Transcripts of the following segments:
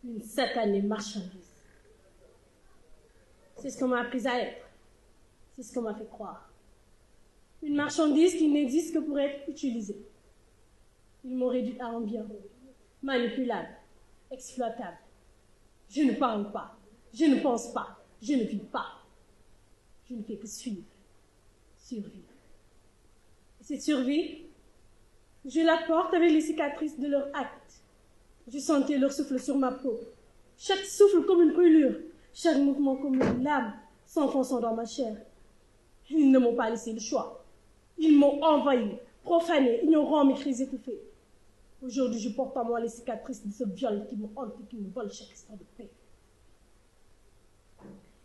une satanée marchandise. C'est ce qu'on m'a appris à être. C'est ce qu'on m'a fait croire. Une marchandise qui n'existe que pour être utilisée. Ils m'ont réduite à un bien manipulable, exploitable. Je ne parle pas, je ne pense pas, je ne vis pas. Je ne fais que suivre, survivre. Et cette survie, je la porte avec les cicatrices de leurs actes. Je sentais leur souffle sur ma peau. Chaque souffle comme une brûlure, chaque mouvement comme une lame s'enfonçant dans ma chair. Ils ne m'ont pas laissé le choix. Ils m'ont envahi, profané, ignorant mes cris étouffés. Aujourd'hui, je porte en moi les cicatrices de ce viol qui me hante et qui me vole chaque instant de paix.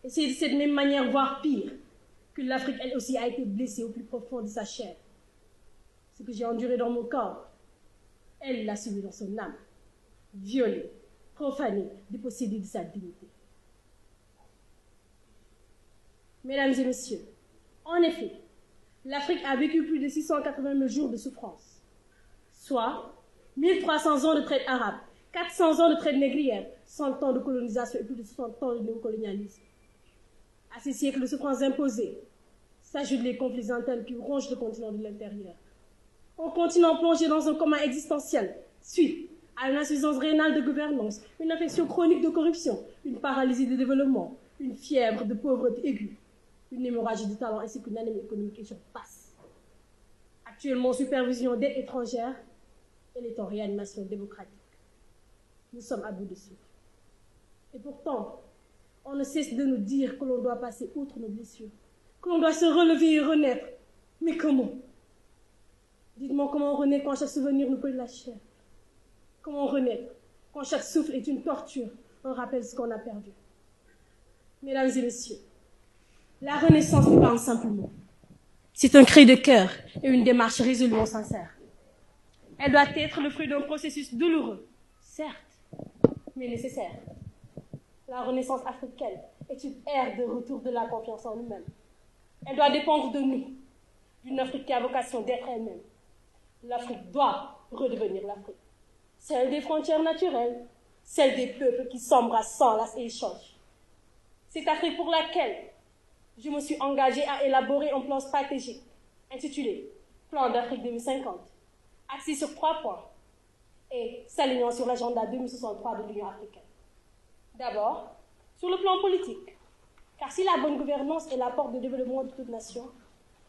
Et c'est de cette même manière, voire pire, que l'Afrique, elle aussi, a été blessée au plus profond de sa chair. Ce que j'ai enduré dans mon corps, elle l'a subi dans son âme, violée, profanée, dépossédée de sa dignité. Mesdames et messieurs, en effet, l'Afrique a vécu plus de 680 000 jours de souffrance, soit 1300 ans de traite arabe, 400 ans de traite négrière, 100 ans de colonisation et plus de 60 ans de néocolonialisme. À ces siècles de souffrance imposées, s'ajoutent les conflits internes qui rongent le continent de l'intérieur. Un continent plongé dans un coma existentiel, suite à une insuffisance rénale de gouvernance, une infection chronique de corruption, une paralysie de développement, une fièvre de pauvreté aiguë, une hémorragie de talent ainsi qu'une anémie économique et j'en passe. Actuellement en supervision d'aide étrangère, elle est en réanimation démocratique. Nous sommes à bout de souffle. Et pourtant, on ne cesse de nous dire que l'on doit passer outre nos blessures, que l'on doit se relever et renaître. Mais comment? Dites-moi comment on renaît quand chaque souvenir nous brûle la chair? Comment on renaît quand chaque souffle est une torture, un rappel de ce qu'on a perdu? Mesdames et messieurs, la renaissance n'est pas un simple mot. C'est un cri de cœur et une démarche résolument sincère. Elle doit être le fruit d'un processus douloureux, certes, mais nécessaire. La renaissance africaine est une ère de retour de la confiance en nous-mêmes. Elle doit dépendre de nous, d'une Afrique qui a vocation d'être elle-même. L'Afrique doit redevenir l'Afrique. Celle des frontières naturelles, celle des peuples qui s'embrassent, s'enlacent et échangent. C'est Afrique pour laquelle je me suis engagée à élaborer un plan stratégique intitulé Plan d'Afrique 2050, axé sur 3 points et s'alignant sur l'agenda 2063 de l'Union africaine. D'abord, sur le plan politique, car si la bonne gouvernance est la porte de développement de toute nation,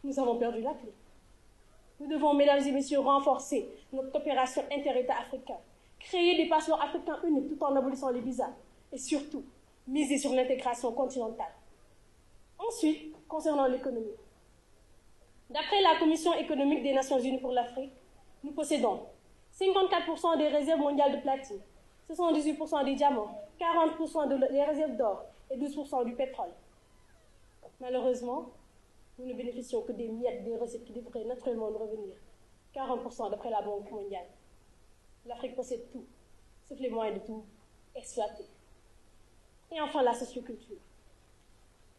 nous avons perdu la clé. Nous devons, mesdames et messieurs, renforcer notre coopération inter-États africains, créer des passeports africains uniques tout en abolissant les visas et surtout, miser sur l'intégration continentale. Ensuite, concernant l'économie. D'après la Commission économique des Nations Unies pour l'Afrique, nous possédons 54% des réserves mondiales de platine, 78% des diamants, 40% des réserves d'or et 12% du pétrole. Malheureusement, nous ne bénéficions que des miettes des recettes qui devraient naturellement nous revenir, 40% d'après la Banque mondiale. L'Afrique possède tout, sauf les moyens de tout exploiter. Et enfin, la socioculture.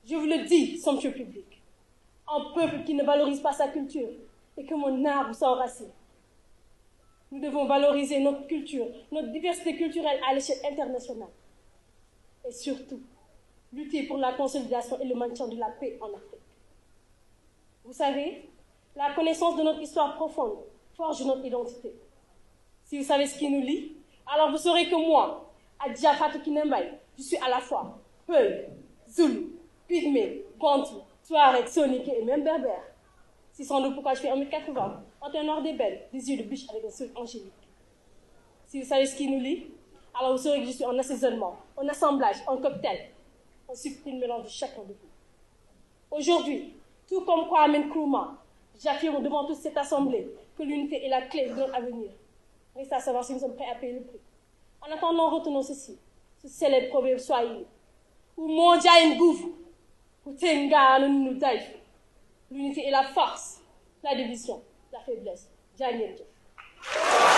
Je vous le dis, somptueux public, un peuple qui ne valorise pas sa culture et que mon arbre s'enracine. Nous devons valoriser notre culture, notre diversité culturelle à l'échelle internationale. Et surtout, lutter pour la consolidation et le maintien de la paix en Afrique. Vous savez, la connaissance de notre histoire profonde forge notre identité. Si vous savez ce qui nous lie, alors vous saurez que moi, Adja Fatou Kinembaye, je suis à la fois Peul, Zoulou, Pygmée, Bantou, Touareg, Soniké et même Berbère. C'est sans doute pourquoi je fais 1m80, en teneur d'ébène, des yeux de biche avec un sourire angélique. Si vous savez ce qui nous lie, alors vous saurez que je suis en assaisonnement, en assemblage, en cocktail, un subtil mélange de chacun de vous. Aujourd'hui, tout comme Kwame Nkrumah, j'affirme devant toute cette assemblée que l'unité est la clé de notre avenir. Reste à savoir si nous sommes prêts à payer le prix. En attendant, retenons ceci, ce célèbre proverbe swahili. Umoja nguvu, utengano ni udhaifu. L'unité est la force, la division, la faiblesse. Jaa ngeen jëf.